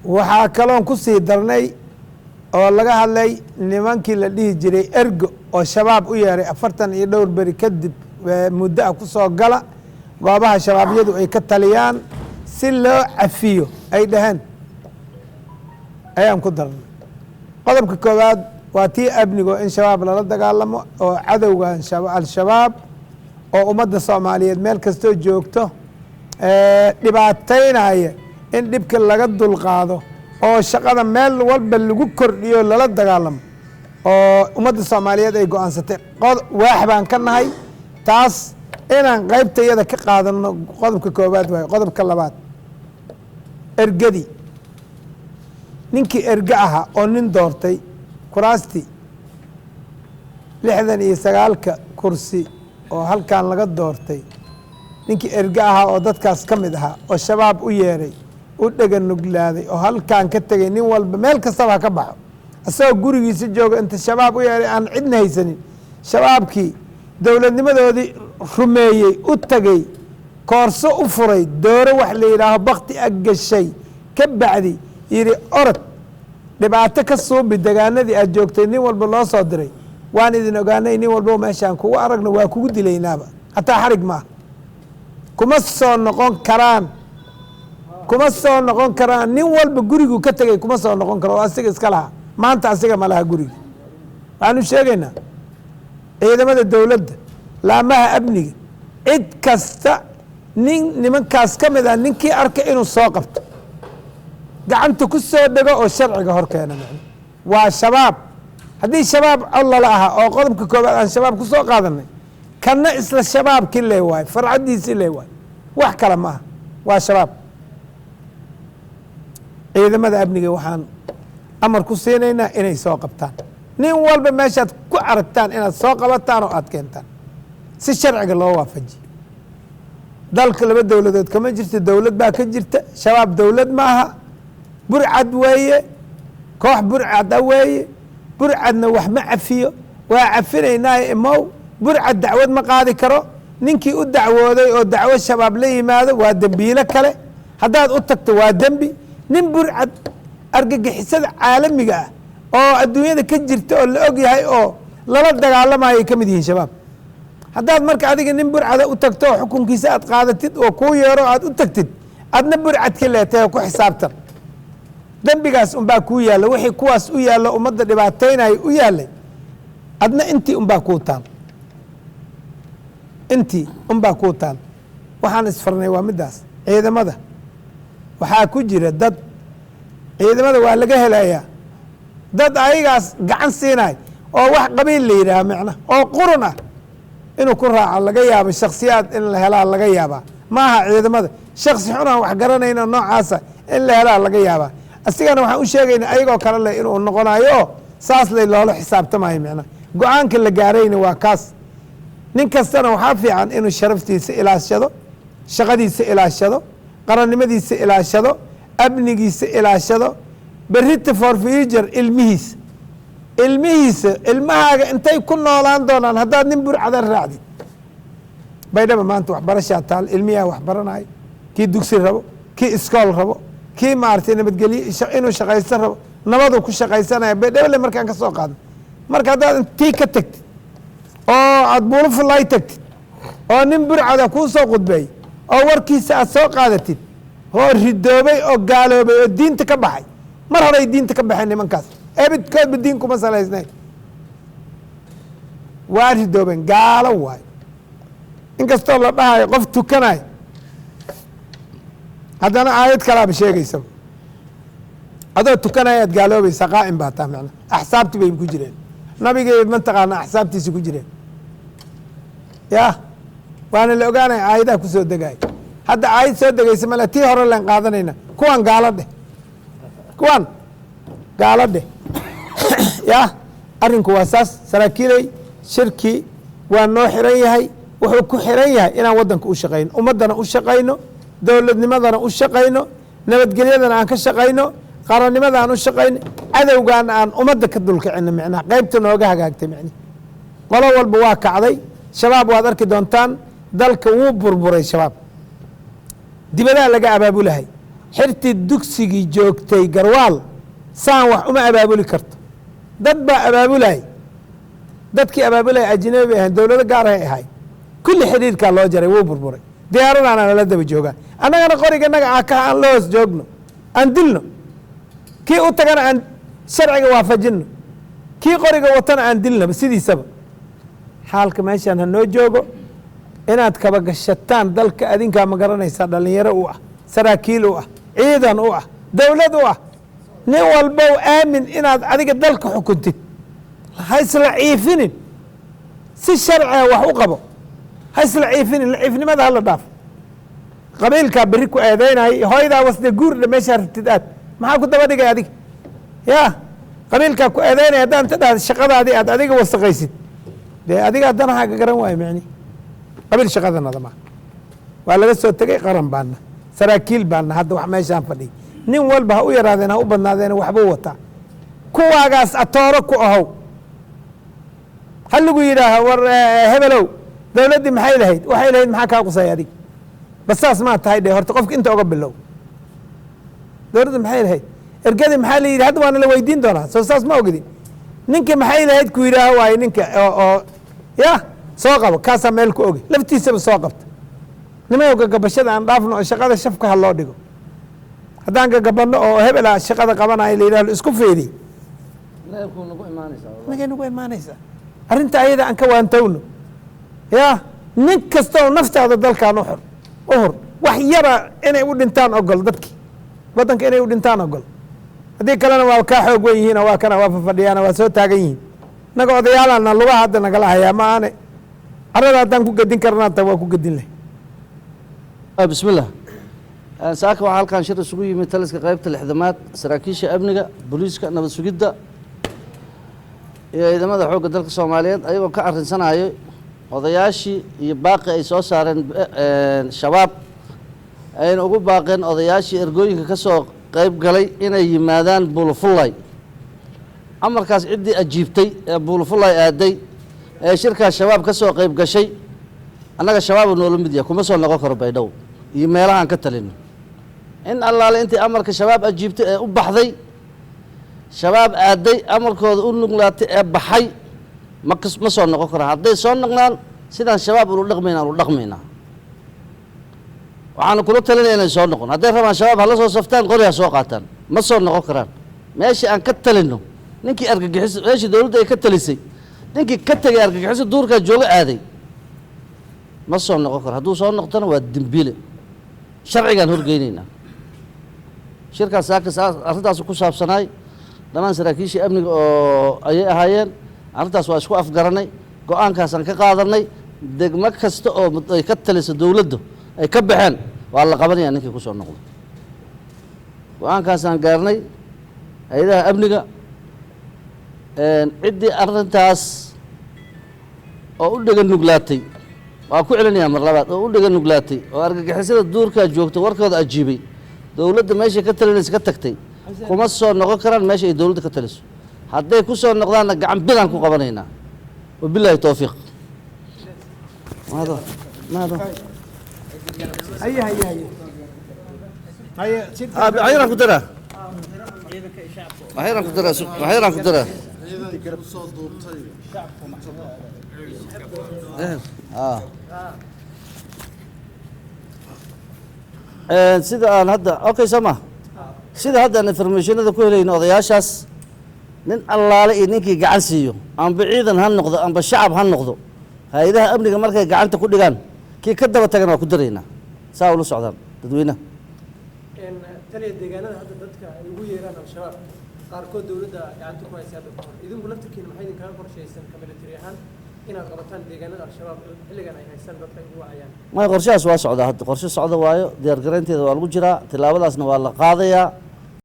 waxaa kaloon ku sii darnay oo laga hadlay nimankii la dhihi jiray ergo oo shabaab u yeeray 40 iyo dhowr beri kadib muddo ah ku soo gala goobaha shabaabyadu ay ka taliyaan si loo cafiyo ay dhaheen ayaan ku darnay qodobka koowaad waa tii amnigo in shabaab lala dagaalamo oo cadowga al-shabaab oo ummadda soomaaliyeed meel kastoo joogto dhibaataynaya in dhibka laga dulqaado oo shaqada meel walba lagu kordhiyo lala dagaalamo oo ummadda soomaaliyeed ay go-aansatay waax baan ka nahay taas inaan qaybta iyada ka qaadano qodobka koowaad waayo qodobka labaad ergadii ninkii erge ahaa oo nin doortay kuraastii 69 kursi oo halkan laga doortay ninkii erge ahaa oo dadkaas ka mid ahaa oo shabaab u yeeray u dhega nuglaaday oo halkan ka tegay nin walba meel kastaba ka baxo asagoo gurigiisa jooga inta shabaab u yeeray aan cidna haysanin shabaabkii dowladnimadoodii rumeeyey u tagay koorso u furay dooro wax la yidhaaho bakti ag gashay ka bacdi yidhi orod dhibaato ka suubi degaanadii aad joogtay nin walba loo soo diray waan idin ogaanay nin walbo meeshaan kugu aragna waa kugu dilaynaaba hataa xarig maaha kuma soo noqon karaan nin walba gurigu ka tegay kuma soo noqon karo oo asiga iska lahaa maanta asiga ma laha guriga waxaanu sheegaynaa ciidamada dowladda laamaha amniga cid kasta nimankaas ka mid ah ninkii arka inuu soo qabto gacanta ku soo dhego oo sharciga hor keena macna waa shabaab haddii shabaab collala ahaa oo qodobka koobaad aan shabaab ku soo qaadanay kanna isla shabaabkii lee waayo farcaddiisii lee waayo wax kale ma aha waa shabaab ciidamada amniga waxaan amar ku siinaynaa inay soo qabtaan nin walba meeshaad ku aragtaan inaad soo qabataan oo aad keentaan si sharciga loo waafajiyo dalka laba dowladood kama jirto dowlad baa ka jirta shabaab dowlad ma aha burcad weeye koox burcada weeye burcadna wax ma cafiyo waa cafinaynaa imow burcad dacwad ma qaadi karo ninkii u dacwooday oo dacwo shabaab la yimaado waa dembiilo kale haddaad u tagto waa dembi nin burcad argagixisada caalamiga ah oo adduunyada ka jirta oo la og yahay oo lala dagaalamayo ay ka mid yihiin shabaab haddaad marka adiga nin burcada u tagto oo xukunkiisa aad qaadatid oo kuu yeero aad u tagtid adna burcadki leetahay oo ku xisaabtan dembigaas unbaa kuu yaalla wixii kuwaas u yaallo ummadda dhibaataynayo u yaallay adna intii unbaa kuu taal intii unbaa kuu taal waxaan isfarnay waa middaas ciidamada waxaa ku jira dad ciidamada waa laga helayaa dad ayagaas gacan siinayo oo wax qabiil la yidhaaha macna oo qurun ah inuu ku raaco laga yaabo shaksiyaad in la helaa laga yaabaa ma aha ciidamada shaksi xunaan wax garanayno noocaasa in la helaa laga yaabaa asigana waxaan u sheegaynaa ayagoo kale leh inuu noqonayo oo saas lay loola xisaabtamayo macna go-aanka la gaarayna waa kaas nin kastana waxaa fiican inuu sharaftiisa ilaashado shaqadiisa ilaashado qarannimadiisa ilaashado amnigiisa ilaashado berita for future ilmahaaga intay ku noolaan doonaan haddaad nin burcada raacdid baydhaba maanta waxbarashaa taal ilmiyaa wax baranayo kii dugsi rabo kii iskool rabo kii maaragtay nabadgelye inuu shaqaysan rabo nabadu ku shaqaysanaya baydhabale markaan ka soo qaadno marka haddaad intii ka tagtid oo aad buulo fullaay tagtid oo nin burcada kuu soo qudbeey oo warkiisa aad soo qaadatid oo ridoobay oo gaaloobay oo diinta ka baxay mar horay diinta ka baxeen nimankaas ebidkoodba diin kuma salaysnayn waa ridoobeen gaalo waayo inkastoo la dhahayo qof tukanayo haddana aayad kalaaba sheegaysa adoo tukanaya aad gaaloobaysa qaa'im baa taa macna axsaabtii bay ku jireen nabigeed mataqaana axsaabtiisi ku jireen ya waana la ogaanaya aayadaha ku soo degaayo hadda aayad soo degaysa male tii hore leen qaadanayna kuwan gaalo dheh ya arrinku waa saas saraakiiley shirkii waa noo xiran yahay wuxuu ku xiran yahay inaan waddanka u shaqayno ummaddana u shaqayno dowladnimadana u shaqayno nabadgelyadana aan ka shaqayno qarannimada aan u shaqayno cadowgaana aan ummadda ka dulkicino micnaha qaybta nooga hagaagtay micnihi qolo walba waa kacday shabaab waad arki doontaan dalka wuu burburay shabaab dibadaa laga abaabulahay xirtii dugsigii joogtay garwaal saan wax uma abaabuli karto dad baa abaabulay dadkii abaabulay ajnabi ahayn dowlado gaar ay ahay kulli xiriirkaa loo jaray wuu burburay diyaaradaana nala daba joogaan annagana qoriganaga aakaha aan la hoos joogno aan dilno kii u tagana aan sharciga waafajinno kii qoriga watana aan dilnaba sidiisaba xaalka meeshaan ha noo joogo inaad kaba gashataan dalka adinkaa ma garanaysaa dhallinyaro u ah saraakiil u ah ciidan u ah dowlad u ah nin walbow aamin inaad adiga dalka xukuntid ha isla ciifinin si sharciga wax u qabo ha isla ciifinin ciifnimada hala dhaaf qabiilkaa berri ku eedeynay hooydaa wasde guurdha meeshaa rabtid aad maxaa ku daba dhigay adiga ya qabiilkaa ku eedeynaya haddaan ta dhahda shaqadaadii aad adiga wasaqaysid dee adiga danahaaga garan waayo micni qabiil shaqadanada maa waa laga soo tegay qaran baana saraakiil baana hadda wax meeshaan fadhiy nin walba ha u yaraadeen ha u badnaadeen waxbuu wataa kuwaagaas atooro ku ahow ha lagu yidhaaha war hebelow dowladdii maxay lahayd waxay lahayd maxaa kaa qusay adig bas saas maa tahay dhe horta qofka inta oga bilow dowladda maxay lahayd ergadii maxaa la yidhi hadda waana la weydiin doonaa soo saas ma ogidin ninkii maxay lahayd ku yidhaaha waaye ninka oo ya soo qabo kaasaa meel ku ogi laftiisaba soo qabta nimayow gagabashada aan dhaafno oo shaqada shafka ha loo dhigo haddaan gagabanno oo hebela shaqada qabanayo la yidhahdo isku feediy nagay nagu imaanaysaa arrinta ayada aan ka waantowno ya nin kasta oo naftaada dalkaan u hur wax yara inay u dhintaan ogol dadkii waddanka inay u dhintaan ogol haddii kalena waa kaa xoog wen yihiin waa kana waa fafadhiyaana waa soo taagan yihiin naga odayaalana lugaha hadda nagala hayaa ma aane carada haddaan ku gedin karnaa ta waa ku gedin leh بسم الله saaka waxaa halkan shir isugu yimid taliska qaybta lixdamaad saraakiisha amniga booliiska nabad sugidda iyo ciidamada xoogga dalka Soomaaliyeed ayagoo ka arrinsanaayo odayaashii iyo baaqi ay soo saareen shabaab ayna ugu baaqeen odayaashii ergooyinka ka soo qayb galay inay yimaadaan Buulfullay amarkaas ciddii ajiibtay ee Buulfullay aaday ee shirkaas shabaab ka soo qayb gashay annaga shabaab noolo mid yahay kuma soo noqon karo baydhow iyo meelahan ka talino in allaale intii amarka shabaab ajiibtay ee u baxday shabaab aaday amarkooda u nuglaatay ee baxay ma soo noqon karo hadday soo noqnaan sidaan shabaab ulu dhaqmaynaa waxaanu kula talinaya inay soo noqon hadday rabaan shabaab hala soo saftaan qori ha soo qaataan ma soo noqon karaan meeshii aan ka talino ninkii argagixiso meeshii dowladda ay ka talisay ninkii ka tegay argagixiso duurkaa jooga aaday ma soo noqon karo hadduu soo noqtona waa dembiile sharcigaan horgeynaynaa shirkaas arrintaas ku saabsanaay dhammaan saraakiishii amniga oo ayay ahaayeen arrintaas waa isku afgaranay go-aankaasaan ka qaadanay degmo kasta oo ay ka talisa dowladdu ay ka baxeen waa la qabanayaa ninkii ku soo noqdo go-aankaasaan gaarnay hay-adaha amniga ciddii arrintaas oo u dhega nuglaatay waa ku celinayaa mar labaad oo u dhega nuglaatay oo argagixisada duurkaa joogta warkooda ajiibay dowladda meeshay ka talinaysa ka tagtay kuma soo noqon karaan meesha ay dowladda ka taliso hadday ku soo noqdaanna gacan bidaan ku qabanaynaa wabilaahi towfiiq waxyaraan ku daraa waxyaraan ku daraa sida aan hadda okay sama sida hadda aan informationada ku helayno odayaashaas nin allaale iyo ninkii gacan siiyo amba ciidan ha noqdo amba shacab ha noqdo hay-adaha amniga markay gacanta ku dhigaan kii ka daba tagan waa ku daraynaa saa ula socdaan dadweynaha taliya deegaanada hadda dadka ay ugu yeeraan al-shabaab qaarkood dowladda gacanta ku haysa hadda kahor idinku laftirkiina maxay idinkaga qorshaysan ka military ahaan inaad qabataan deegaanada al-shabaab xilligan ay haystaan dadka ay ugu wacayaan may qorshahaas waa socdaa hadda qorshe socda waayo diyaar garaynteeda waa lagu jiraa tilaabadaasna waa la qaadayaa